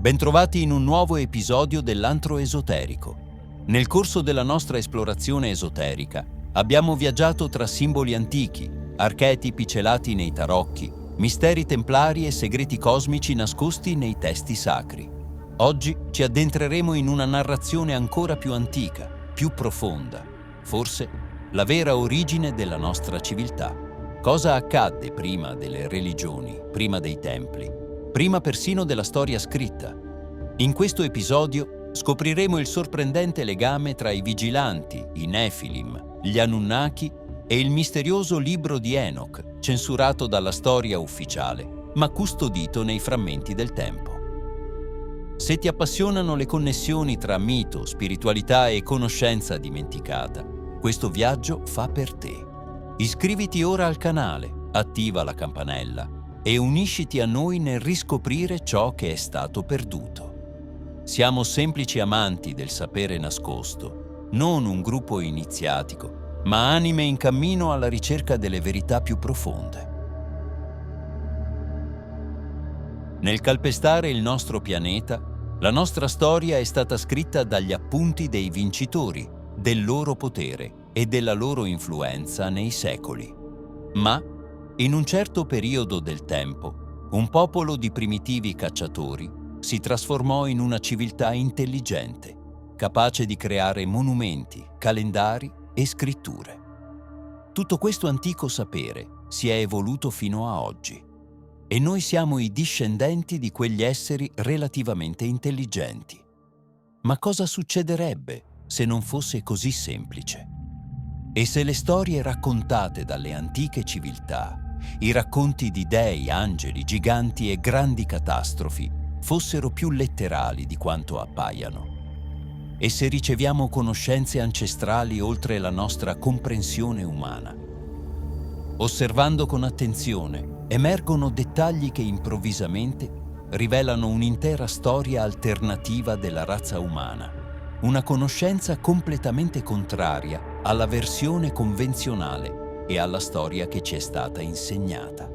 Bentrovati in un nuovo episodio dell'Antro Esoterico. Nel corso della nostra esplorazione esoterica abbiamo viaggiato tra simboli antichi, archetipi celati nei tarocchi, misteri templari e segreti cosmici nascosti nei testi sacri. Oggi ci addentreremo in una narrazione ancora più antica, più profonda, forse la vera origine della nostra civiltà. Cosa accadde prima delle religioni, prima dei templi, prima persino della storia scritta? In questo episodio scopriremo il sorprendente legame tra i vigilanti, i Nefilim, gli Anunnaki e il misterioso libro di Enoch, censurato dalla storia ufficiale, ma custodito nei frammenti del tempo. Se ti appassionano le connessioni tra mito, spiritualità e conoscenza dimenticata, questo viaggio fa per te. Iscriviti ora al canale, attiva la campanella e unisciti a noi nel riscoprire ciò che è stato perduto. Siamo semplici amanti del sapere nascosto, non un gruppo iniziatico, ma anime in cammino alla ricerca delle verità più profonde. Nel calpestare il nostro pianeta, la nostra storia è stata scritta dagli appunti dei vincitori, del loro potere e della loro influenza nei secoli. Ma, in un certo periodo del tempo, un popolo di primitivi cacciatori si trasformò in una civiltà intelligente, capace di creare monumenti, calendari e scritture. Tutto questo antico sapere si è evoluto fino a oggi e noi siamo i discendenti di quegli esseri relativamente intelligenti. Ma cosa succederebbe se non fosse così semplice? E se le storie raccontate dalle antiche civiltà, i racconti di dei, angeli, giganti e grandi catastrofi fossero più letterali di quanto appaiano? E se riceviamo conoscenze ancestrali oltre la nostra comprensione umana? Osservando con attenzione, emergono dettagli che improvvisamente rivelano un'intera storia alternativa della razza umana, una conoscenza completamente contraria alla versione convenzionale e alla storia che ci è stata insegnata.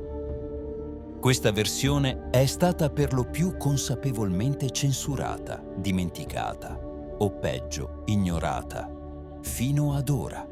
Questa versione è stata per lo più consapevolmente censurata, dimenticata o peggio, ignorata, fino ad ora.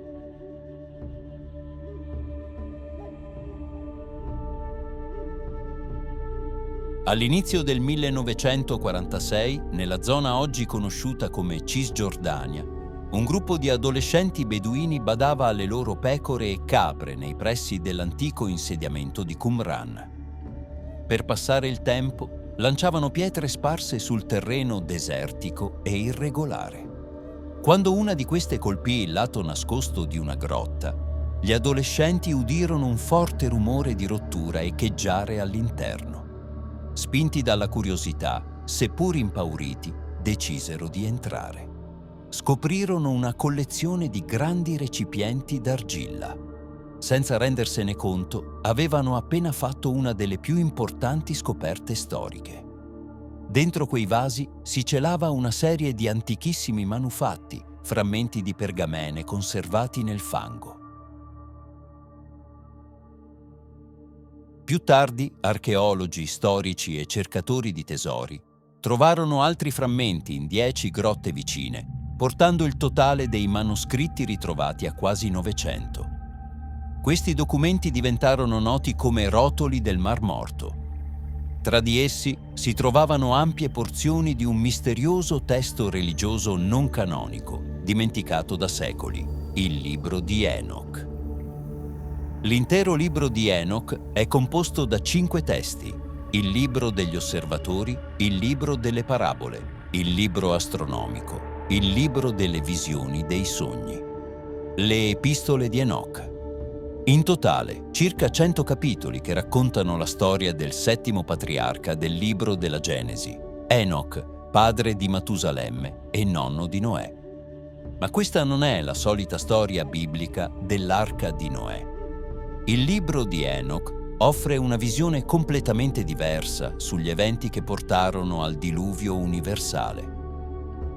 All'inizio del 1946, nella zona oggi conosciuta come Cisgiordania, un gruppo di adolescenti beduini badava alle loro pecore e capre nei pressi dell'antico insediamento di Qumran. Per passare il tempo, lanciavano pietre sparse sul terreno desertico e irregolare. Quando una di queste colpì il lato nascosto di una grotta, gli adolescenti udirono un forte rumore di rottura echeggiare all'interno. Spinti dalla curiosità, seppur impauriti, decisero di entrare. Scoprirono una collezione di grandi recipienti d'argilla. Senza rendersene conto, avevano appena fatto una delle più importanti scoperte storiche. Dentro quei vasi si celava una serie di antichissimi manufatti, frammenti di pergamene conservati nel fango. Più tardi, archeologi, storici e cercatori di tesori trovarono altri frammenti in 10 grotte vicine, portando il totale dei manoscritti ritrovati a quasi 900. Questi documenti diventarono noti come rotoli del Mar Morto. Tra di essi si trovavano ampie porzioni di un misterioso testo religioso non canonico, dimenticato da secoli, il libro di Enoch. L'intero libro di Enoch è composto da 5 testi: il libro degli osservatori, il libro delle parabole, il libro astronomico, il libro delle visioni dei sogni, le epistole di Enoch. In totale, circa 100 capitoli che raccontano la storia del settimo patriarca del libro della Genesi, Enoch, padre di Matusalemme e nonno di Noè. Ma questa non è la solita storia biblica dell'arca di Noè. Il libro di Enoch offre una visione completamente diversa sugli eventi che portarono al diluvio universale.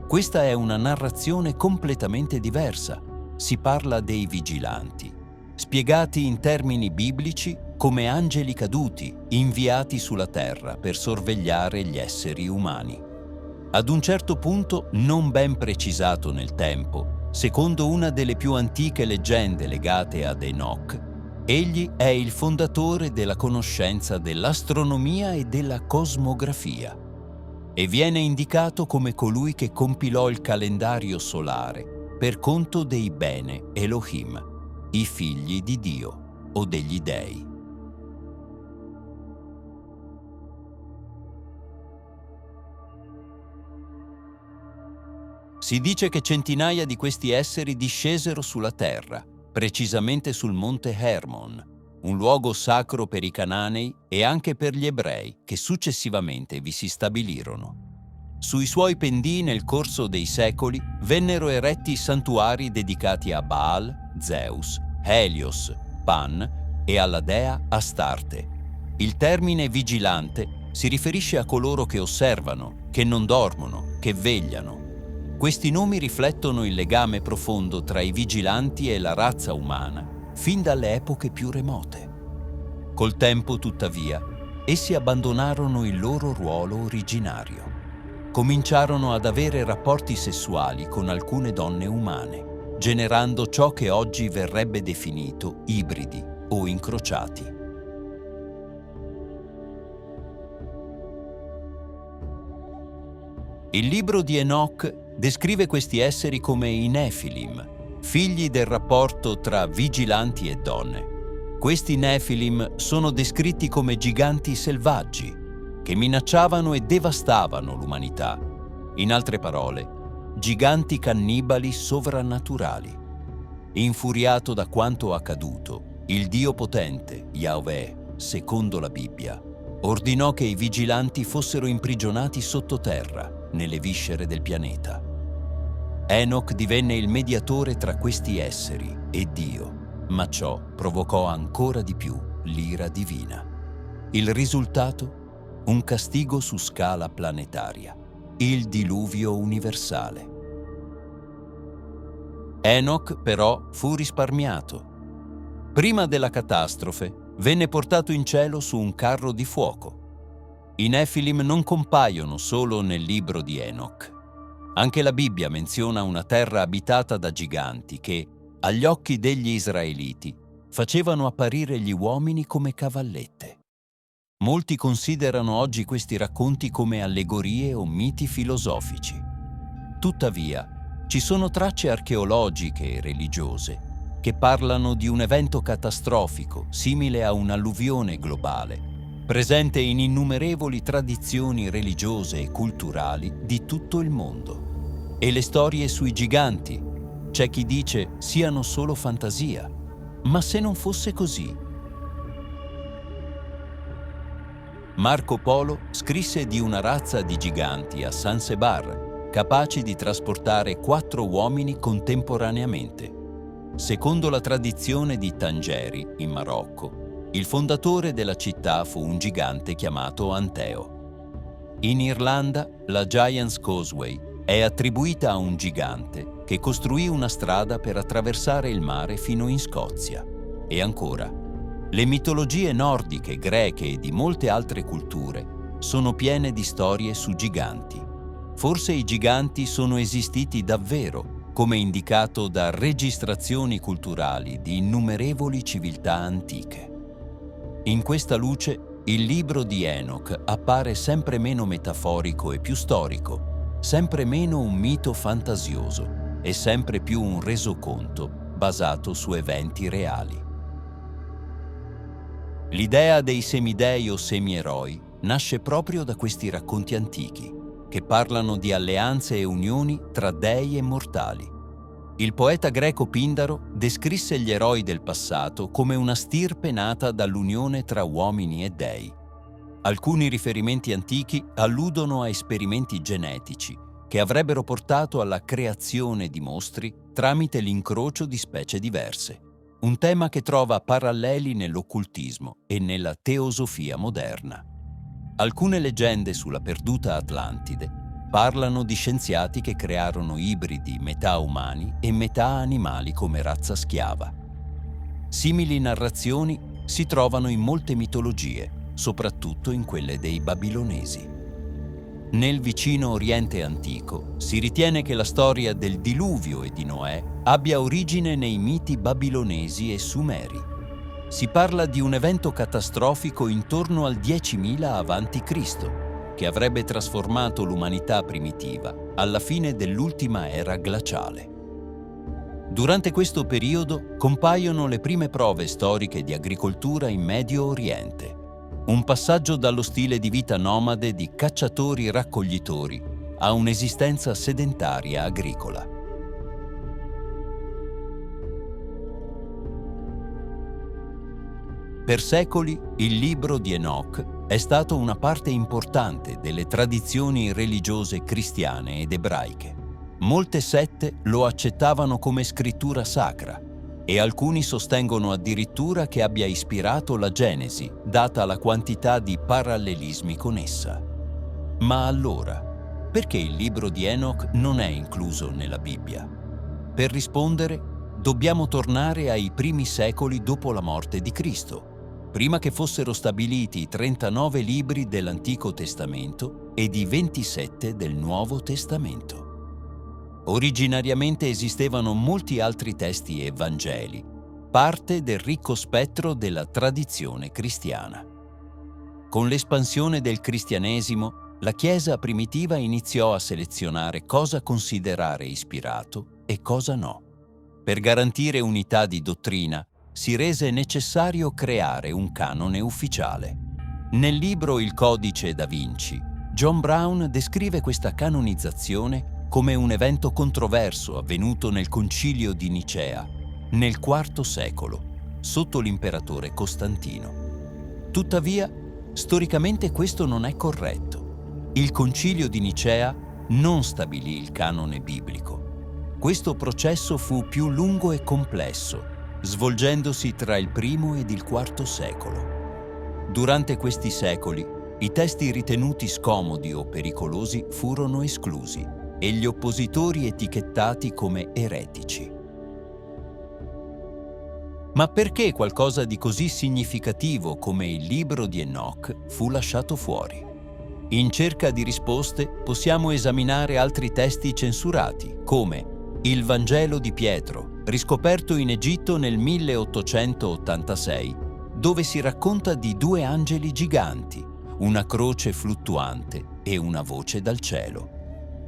Questa è una narrazione completamente diversa. Si parla dei vigilanti, spiegati in termini biblici come angeli caduti inviati sulla terra per sorvegliare gli esseri umani. Ad un certo punto, non ben precisato nel tempo, secondo una delle più antiche leggende legate ad Enoch, egli è il fondatore della conoscenza dell'astronomia e della cosmografia e viene indicato come colui che compilò il calendario solare per conto dei Bene Elohim, i figli di Dio o degli dei. Si dice che centinaia di questi esseri discesero sulla terra, precisamente sul monte Hermon, un luogo sacro per i Cananei e anche per gli Ebrei che successivamente vi si stabilirono. Sui suoi pendii nel corso dei secoli vennero eretti santuari dedicati a Baal, Zeus, Helios, Pan e alla dea Astarte. Il termine vigilante si riferisce a coloro che osservano, che non dormono, che vegliano. Questi nomi riflettono il legame profondo tra i vigilanti e la razza umana, fin dalle epoche più remote. Col tempo, tuttavia, essi abbandonarono il loro ruolo originario. Cominciarono ad avere rapporti sessuali con alcune donne umane, generando ciò che oggi verrebbe definito ibridi o incrociati. Il libro di Enoch descrive questi esseri come i Nefilim, figli del rapporto tra vigilanti e donne. Questi Nefilim sono descritti come giganti selvaggi che minacciavano e devastavano l'umanità. In altre parole, giganti cannibali sovrannaturali. Infuriato da quanto accaduto, il Dio potente, Yahweh, secondo la Bibbia, ordinò che i vigilanti fossero imprigionati sottoterra, nelle viscere del pianeta. Enoch divenne il mediatore tra questi esseri e Dio, ma ciò provocò ancora di più l'ira divina. Il risultato? Un castigo su scala planetaria, il diluvio universale. Enoch, però, fu risparmiato. Prima della catastrofe, venne portato in cielo su un carro di fuoco. I Nefilim non compaiono solo nel libro di Enoch. Anche la Bibbia menziona una terra abitata da giganti che, agli occhi degli israeliti, facevano apparire gli uomini come cavallette. Molti considerano oggi questi racconti come allegorie o miti filosofici. Tuttavia, ci sono tracce archeologiche e religiose che parlano di un evento catastrofico simile a un'alluvione globale, presente in innumerevoli tradizioni religiose e culturali di tutto il mondo. E le storie sui giganti, c'è chi dice siano solo fantasia, ma se non fosse così? Marco Polo scrisse di una razza di giganti a Zanzibar, capaci di trasportare 4 uomini contemporaneamente. Secondo la tradizione di Tangeri, in Marocco, il fondatore della città fu un gigante chiamato Anteo. In Irlanda, la Giant's Causeway è attribuita a un gigante che costruì una strada per attraversare il mare fino in Scozia. E ancora, le mitologie nordiche, greche e di molte altre culture sono piene di storie su giganti. Forse i giganti sono esistiti davvero, come indicato da registrazioni culturali di innumerevoli civiltà antiche. In questa luce, il libro di Enoch appare sempre meno metaforico e più storico, sempre meno un mito fantasioso e sempre più un resoconto basato su eventi reali. L'idea dei semidei o semieroi nasce proprio da questi racconti antichi, che parlano di alleanze e unioni tra dei e mortali. Il poeta greco Pindaro descrisse gli eroi del passato come una stirpe nata dall'unione tra uomini e dei. Alcuni riferimenti antichi alludono a esperimenti genetici che avrebbero portato alla creazione di mostri tramite l'incrocio di specie diverse, un tema che trova paralleli nell'occultismo e nella teosofia moderna. Alcune leggende sulla perduta Atlantide parlano di scienziati che crearono ibridi metà umani e metà animali come razza schiava. Simili narrazioni si trovano in molte mitologie, soprattutto in quelle dei babilonesi. Nel vicino Oriente antico si ritiene che la storia del diluvio e di Noè abbia origine nei miti babilonesi e sumeri. Si parla di un evento catastrofico intorno al 10.000 a.C., che avrebbe trasformato l'umanità primitiva alla fine dell'ultima era glaciale. Durante questo periodo compaiono le prime prove storiche di agricoltura in Medio Oriente, un passaggio dallo stile di vita nomade di cacciatori-raccoglitori a un'esistenza sedentaria agricola. Per secoli il libro di Enoch è stato una parte importante delle tradizioni religiose cristiane ed ebraiche. Molte sette lo accettavano come scrittura sacra e alcuni sostengono addirittura che abbia ispirato la Genesi, data la quantità di parallelismi con essa. Ma allora, perché il libro di Enoch non è incluso nella Bibbia? Per rispondere, dobbiamo tornare ai primi secoli dopo la morte di Cristo, prima che fossero stabiliti i 39 libri dell'Antico Testamento ed i 27 del Nuovo Testamento. Originariamente esistevano molti altri testi e Vangeli, parte del ricco spettro della tradizione cristiana. Con l'espansione del cristianesimo, la Chiesa primitiva iniziò a selezionare cosa considerare ispirato e cosa no. Per garantire unità di dottrina, si rese necessario creare un canone ufficiale. Nel libro Il Codice da Vinci, John Brown descrive questa canonizzazione come un evento controverso avvenuto nel Concilio di Nicea, nel IV secolo, sotto l'imperatore Costantino. Tuttavia, storicamente questo non è corretto. Il Concilio di Nicea non stabilì il canone biblico. Questo processo fu più lungo e complesso, svolgendosi tra il I ed il IV secolo. Durante questi secoli, i testi ritenuti scomodi o pericolosi furono esclusi e gli oppositori etichettati come eretici. Ma perché qualcosa di così significativo come il libro di Enoch fu lasciato fuori? In cerca di risposte possiamo esaminare altri testi censurati, come il Vangelo di Pietro, riscoperto in Egitto nel 1886, dove si racconta di due angeli giganti, una croce fluttuante e una voce dal cielo.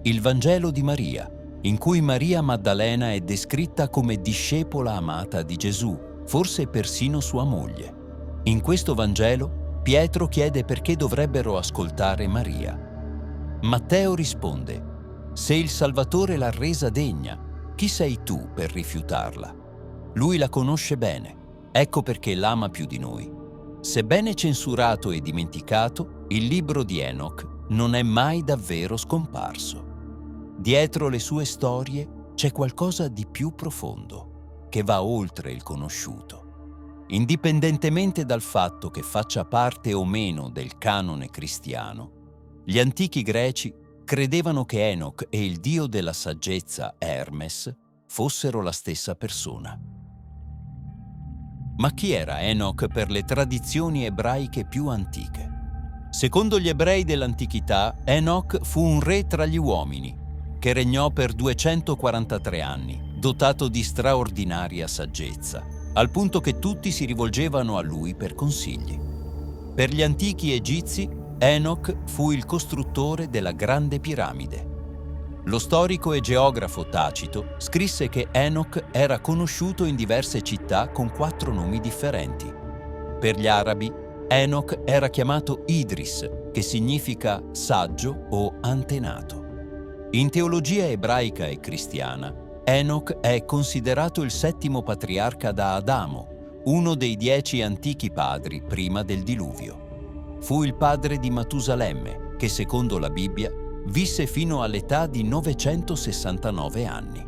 Il Vangelo di Maria, in cui Maria Maddalena è descritta come discepola amata di Gesù, forse persino sua moglie. In questo Vangelo, Pietro chiede perché dovrebbero ascoltare Maria. Matteo risponde: «Se il Salvatore l'ha resa degna, chi sei tu per rifiutarla? Lui la conosce bene, ecco perché l'ama più di noi». Sebbene censurato e dimenticato, il libro di Enoch non è mai davvero scomparso. Dietro le sue storie c'è qualcosa di più profondo, che va oltre il conosciuto. Indipendentemente dal fatto che faccia parte o meno del canone cristiano, gli antichi greci credevano che Enoch e il dio della saggezza Hermes fossero la stessa persona. Ma chi era Enoch per le tradizioni ebraiche più antiche? Secondo gli ebrei dell'antichità, Enoch fu un re tra gli uomini, che regnò per 243 anni, dotato di straordinaria saggezza, al punto che tutti si rivolgevano a lui per consigli. Per gli antichi egizi, Enoch fu il costruttore della Grande Piramide. Lo storico e geografo Tacito scrisse che Enoch era conosciuto in diverse città con 4 nomi differenti. Per gli arabi, Enoch era chiamato Idris, che significa saggio o antenato. In teologia ebraica e cristiana, Enoch è considerato il 7° patriarca da Adamo, uno dei 10 antichi padri prima del diluvio. Fu il padre di Matusalemme, che secondo la Bibbia visse fino all'età di 969 anni.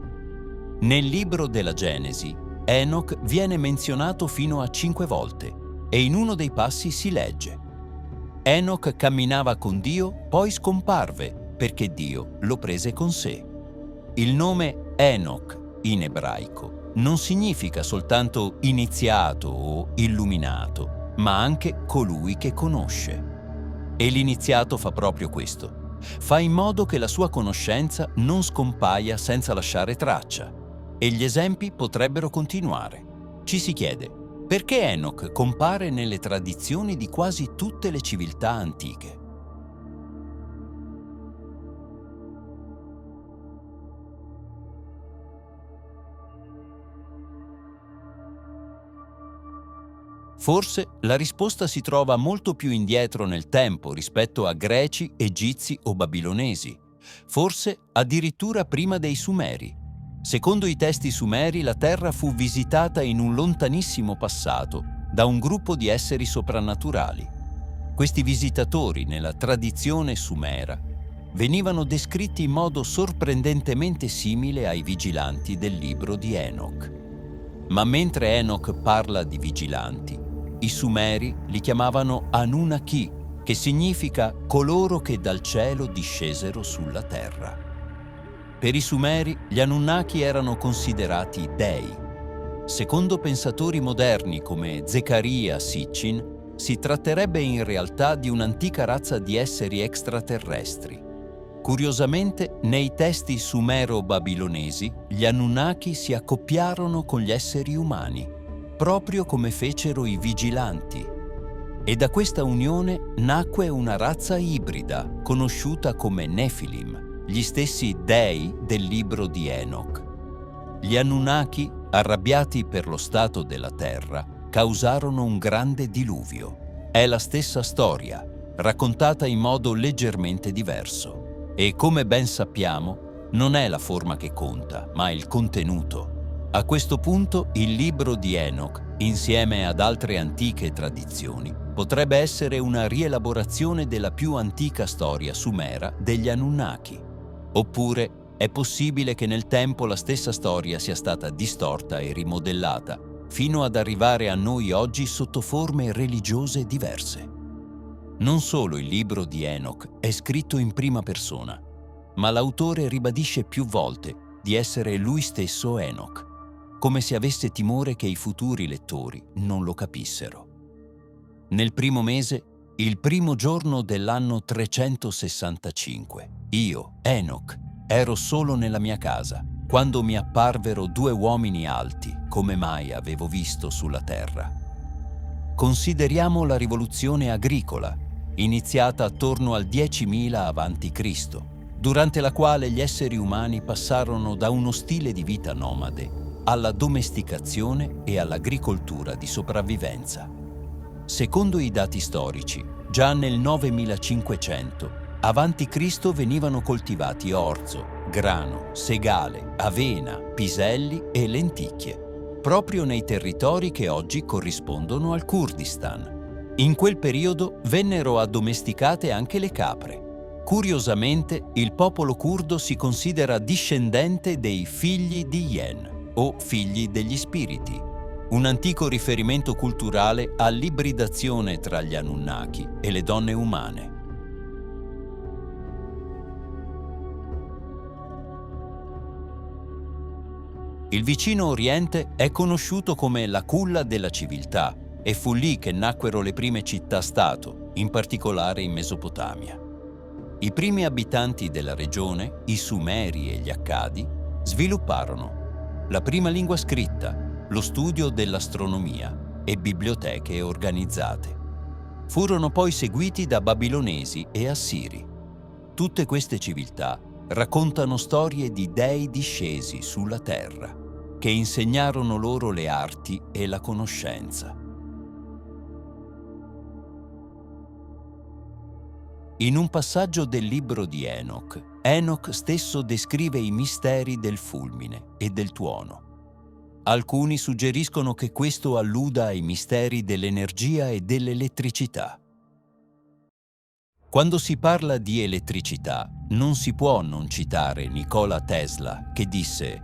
Nel libro della Genesi, Enoch viene menzionato fino a 5 volte e in uno dei passi si legge: Enoch camminava con Dio, poi scomparve perché Dio lo prese con sé. Il nome Enoch in ebraico non significa soltanto iniziato o illuminato, ma anche colui che conosce. E l'iniziato fa proprio questo. fa in modo che la sua conoscenza non scompaia senza lasciare traccia. E gli esempi potrebbero continuare. Ci si chiede, perché Enoch compare nelle tradizioni di quasi tutte le civiltà antiche? Forse la risposta si trova molto più indietro nel tempo rispetto a greci, egizi o babilonesi. Forse addirittura prima dei Sumeri. Secondo i testi sumeri, la Terra fu visitata in un lontanissimo passato da un gruppo di esseri soprannaturali. Questi visitatori, nella tradizione sumera, venivano descritti in modo sorprendentemente simile ai vigilanti del libro di Enoch. Ma mentre Enoch parla di vigilanti, i Sumeri li chiamavano Anunnaki, che significa coloro che dal cielo discesero sulla terra. Per i Sumeri, gli Anunnaki erano considerati dei. Secondo pensatori moderni come Zechariah Sitchin, si tratterebbe in realtà di un'antica razza di esseri extraterrestri. Curiosamente, nei testi sumero-babilonesi, gli Anunnaki si accoppiarono con gli esseri umani, proprio come fecero i vigilanti. E da questa unione nacque una razza ibrida, conosciuta come Nefilim, gli stessi dei del libro di Enoch. Gli Anunnaki, arrabbiati per lo stato della terra, causarono un grande diluvio. È la stessa storia, raccontata in modo leggermente diverso. E come ben sappiamo, non è la forma che conta, ma il contenuto. A questo punto, il libro di Enoch, insieme ad altre antiche tradizioni, potrebbe essere una rielaborazione della più antica storia sumera degli Anunnaki. Oppure è possibile che nel tempo la stessa storia sia stata distorta e rimodellata, fino ad arrivare a noi oggi sotto forme religiose diverse. Non solo il libro di Enoch è scritto in prima persona, ma l'autore ribadisce più volte di essere lui stesso Enoch, come se avesse timore che i futuri lettori non lo capissero. Nel primo mese, il primo giorno dell'anno 365, io, Enoch, ero solo nella mia casa, quando mi apparvero due uomini alti, come mai avevo visto sulla terra. Consideriamo la rivoluzione agricola, iniziata attorno al 10.000 a.C., durante la quale gli esseri umani passarono da uno stile di vita nomade alla domesticazione e all'agricoltura di sopravvivenza. Secondo i dati storici, già nel 9500 a.C. venivano coltivati orzo, grano, segale, avena, piselli e lenticchie, proprio nei territori che oggi corrispondono al Kurdistan. In quel periodo vennero addomesticate anche le capre. Curiosamente, il popolo curdo si considera discendente dei figli di Yen, o figli degli spiriti, un antico riferimento culturale all'ibridazione tra gli Anunnaki e le donne umane. Il vicino Oriente è conosciuto come la culla della civiltà e fu lì che nacquero le prime città-stato, in particolare in Mesopotamia. I primi abitanti della regione, i Sumeri e gli Accadi, svilupparono la prima lingua scritta, lo studio dell'astronomia e biblioteche organizzate. Furono poi seguiti da babilonesi e assiri. Tutte queste civiltà raccontano storie di dei discesi sulla terra, che insegnarono loro le arti e la conoscenza. In un passaggio del libro di Enoch, Enoch stesso descrive i misteri del fulmine e del tuono. Alcuni suggeriscono che questo alluda ai misteri dell'energia e dell'elettricità. Quando si parla di elettricità, non si può non citare Nikola Tesla, che disse: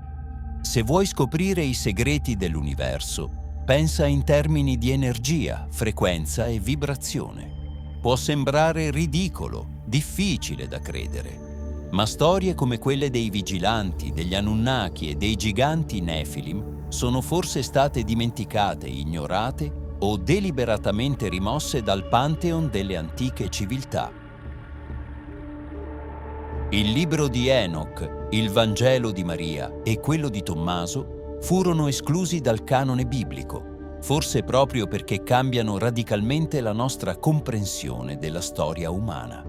«Se vuoi scoprire i segreti dell'universo, pensa in termini di energia, frequenza e vibrazione». Può sembrare ridicolo, difficile da credere, ma storie come quelle dei vigilanti, degli Anunnaki e dei giganti Nefilim sono forse state dimenticate, ignorate o deliberatamente rimosse dal pantheon delle antiche civiltà. Il libro di Enoch, il Vangelo di Maria e quello di Tommaso furono esclusi dal canone biblico, forse proprio perché cambiano radicalmente la nostra comprensione della storia umana.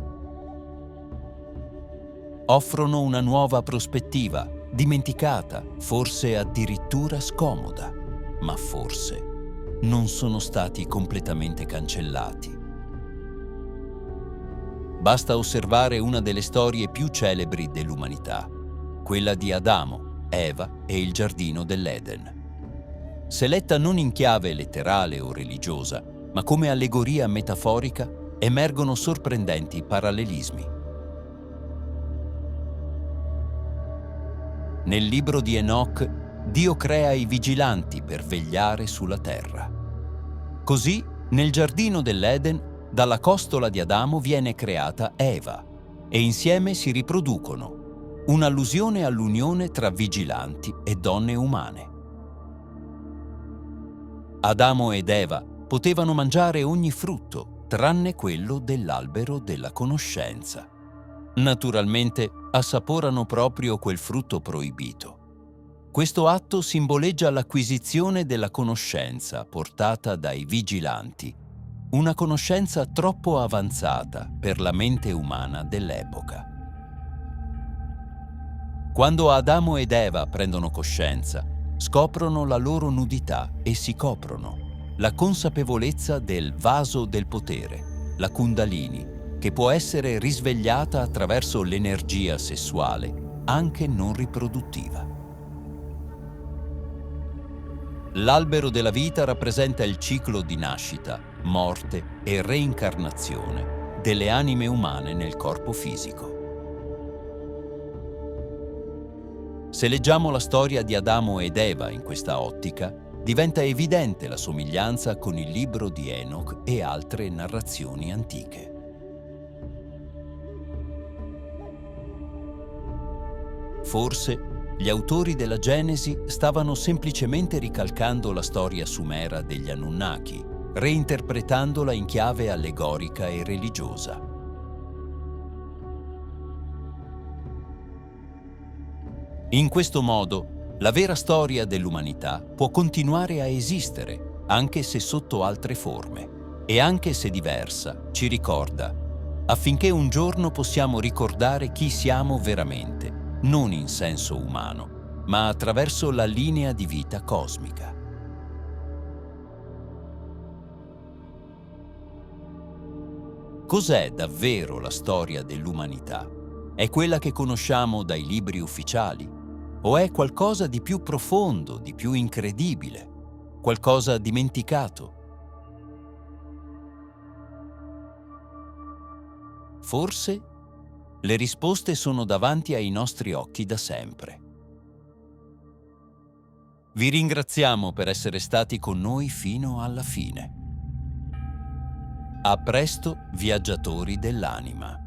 Offrono una nuova prospettiva, dimenticata, forse addirittura scomoda, ma forse non sono stati completamente cancellati. Basta osservare una delle storie più celebri dell'umanità, quella di Adamo, Eva e il giardino dell'Eden. Se letta non in chiave letterale o religiosa, ma come allegoria metaforica, emergono sorprendenti parallelismi. Nel libro di Enoch, Dio crea i vigilanti per vegliare sulla terra. Così, nel giardino dell'Eden, dalla costola di Adamo viene creata Eva e insieme si riproducono, un'allusione all'unione tra vigilanti e donne umane. Adamo ed Eva potevano mangiare ogni frutto, tranne quello dell'albero della conoscenza. Naturalmente assaporano proprio quel frutto proibito. Questo atto simboleggia l'acquisizione della conoscenza portata dai vigilanti, una conoscenza troppo avanzata per la mente umana dell'epoca. Quando Adamo ed Eva prendono coscienza, scoprono la loro nudità e si coprono, la consapevolezza del vaso del potere, la Kundalini, che può essere risvegliata attraverso l'energia sessuale, anche non riproduttiva. L'albero della vita rappresenta il ciclo di nascita, morte e reincarnazione delle anime umane nel corpo fisico. Se leggiamo la storia di Adamo ed Eva in questa ottica, diventa evidente la somiglianza con il libro di Enoch e altre narrazioni antiche. Forse gli autori della Genesi stavano semplicemente ricalcando la storia sumera degli Anunnaki, reinterpretandola in chiave allegorica e religiosa. In questo modo, la vera storia dell'umanità può continuare a esistere, anche se sotto altre forme, e anche se diversa, ci ricorda, affinché un giorno possiamo ricordare chi siamo veramente, non in senso umano, ma attraverso la linea di vita cosmica. Cos'è davvero la storia dell'umanità? È quella che conosciamo dai libri ufficiali? O è qualcosa di più profondo, di più incredibile? Qualcosa dimenticato? Forse le risposte sono davanti ai nostri occhi da sempre. Vi ringraziamo per essere stati con noi fino alla fine. A presto, viaggiatori dell'anima.